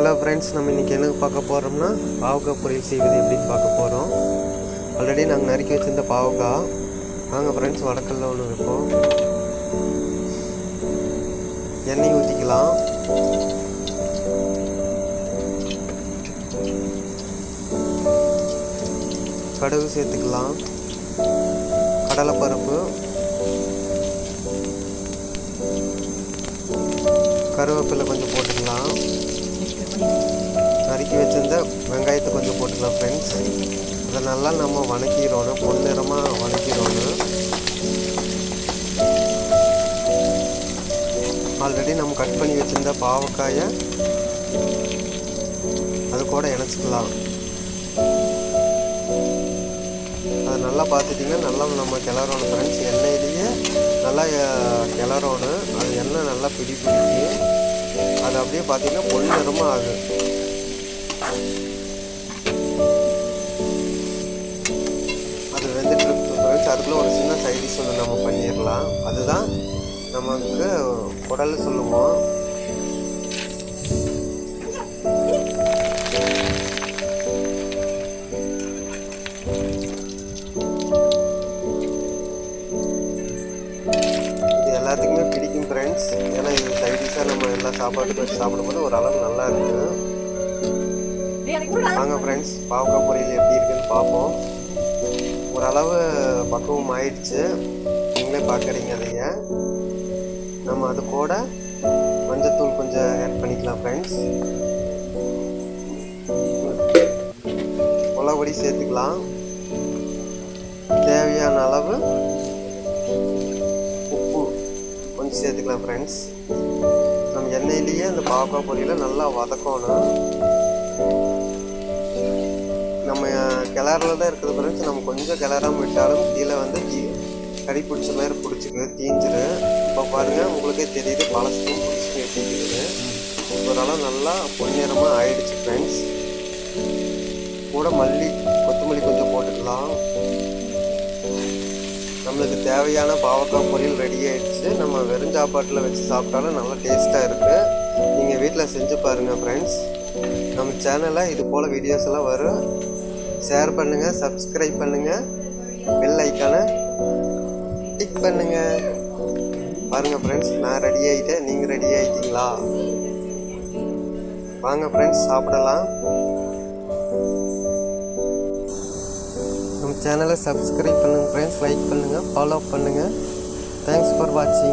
Hello friends, நம்ம இன்றைக்கி என்ன பார்க்க போகிறோம்னா பாவக்காய் பொரியல் செய்வது எப்படின்னு பார்க்க போகிறோம். ஆல்ரெடி நாங்கள் நறுக்கி வச்சுருந்த பாவக்காய் வாங்க ஃப்ரெண்ட்ஸ், வடக்கல்ல ஒன்று வைப்போம். எண்ணெய் ஊற்றிக்கலாம். கடுகு சேர்த்துக்கலாம். கடலைப்பருப்பு, கருவேப்பிலை கொஞ்சம் போட்டுக்கலாம். நறுக்கி வச்சிருந்த வெங்காயத்தை கொஞ்சம் போட்டுக்கலாம் ஃப்ரெண்ட்ஸ். அதை நல்லா நம்ம வதக்கிடணும், பொன்னிறமாக வதக்கிடணும். ஆல்ரெடி நம்ம கட் பண்ணி வச்சுருந்த பாவக்காயை அது கூட இணைச்சிக்கலாம். அது நல்லா பார்த்துட்டிங்கன்னா நல்லா நம்ம கிளறணும் ஃப்ரெண்ட்ஸ். எண்ணெயிலேயே நல்லா கிளறணும். அது எண்ணெய் நல்லா பிடிச்சி அது அப்படியே பார்த்தீங்கன்னா பொன்னிறமாக ஆகும். அது வெந்துட்டு இருக்கு ஃப்ரெண்ட்ஸ். அதுக்குள்ளே ஒரு சின்ன சைடிஷ் ஒன்று நம்ம பண்ணிடலாம். அதுதான் நமக்கு குடல் சொல்லுவோம். இது எல்லாத்துக்குமே பிடிக்கும் ஃப்ரெண்ட்ஸ். ஏன்னா இது சைடிஷாக நம்ம எல்லா சாப்பாட்டுக்கும் வச்சு சாப்பிடும்போது ஒரு அளவு நல்லா இருக்குது. வாங்க ஃப்ரெண்ட்ஸ், பாவக்காய் பொரியல் எப்படி இருக்குன்னு பார்ப்போம். ஓரளவு பக்குவம் ஆயிடுச்சு, நீங்களே பார்க்குறீங்க. அதைய நம்ம அது கூட மஞ்சத்தூள் கொஞ்சம் ஆட் பண்ணிக்கலாம் ஃப்ரெண்ட்ஸ். மிளகுப்பொடி சேர்த்துக்கலாம். தேவையான அளவு உப்பு கொஞ்சம் சேர்த்துக்கலாம் ஃப்ரெண்ட்ஸ். நம்ம எண்ணெயிலேயே அந்த பாவக்காய் பொரியலை நல்லா வதக்கணும். நம்ம கிளறில் தான் இருக்குது ஃப்ரெண்ட்ஸ். நம்ம கொஞ்சம் கிளறாமல் விட்டாலும் கீழே வந்து கறி பிடிச்ச மாதிரி பிடிச்சிக்கு தீஞ்சிரு. இப்போ பாருங்கள், உங்களுக்கே தெரியுது பழசுக்கும் பிடிச்சிக்கு தீஞ்சிருது. ஓரளவு நல்லா பொன்னிறமாக ஆயிடுச்சு ஃப்ரெண்ட்ஸ். கூட கொத்தமல்லி கொஞ்சம் போட்டுக்கலாம். நம்மளுக்கு தேவையான பாவக்காய் பொரியல் ரெடி ஆகிடுச்சு. நம்ம வெறும் சாப்பாட்டில் வச்சு சாப்பிட்டாலும் நல்லா டேஸ்ட்டாக இருக்குது. நீங்கள் வீட்டில் செஞ்சு பாருங்கள் ஃப்ரெண்ட்ஸ். நம்ம சேனலில் இது போல் வீடியோஸ் எல்லாம் வரும். ஷேர் பண்ணுங்கள், சப்ஸ்கிரைப் பண்ணுங்கள், பெல் ஐக்கானை டிக் பண்ணுங்கள். பாருங்கள் ஃப்ரெண்ட்ஸ், நான் ரெடி ஆகிட்டேன். நீங்கள் ரெடி ஆகிட்டீங்களா? வாங்க ஃப்ரெண்ட்ஸ், சாப்பிடலாம். நம்ம சேனலை சப்ஸ்கிரைப் பண்ணுங்கள் ஃப்ரெண்ட்ஸ், லைக் பண்ணுங்கள், ஃபாலோ பண்ணுங்கள். தேங்க்ஸ் ஃபார் வாட்சிங்.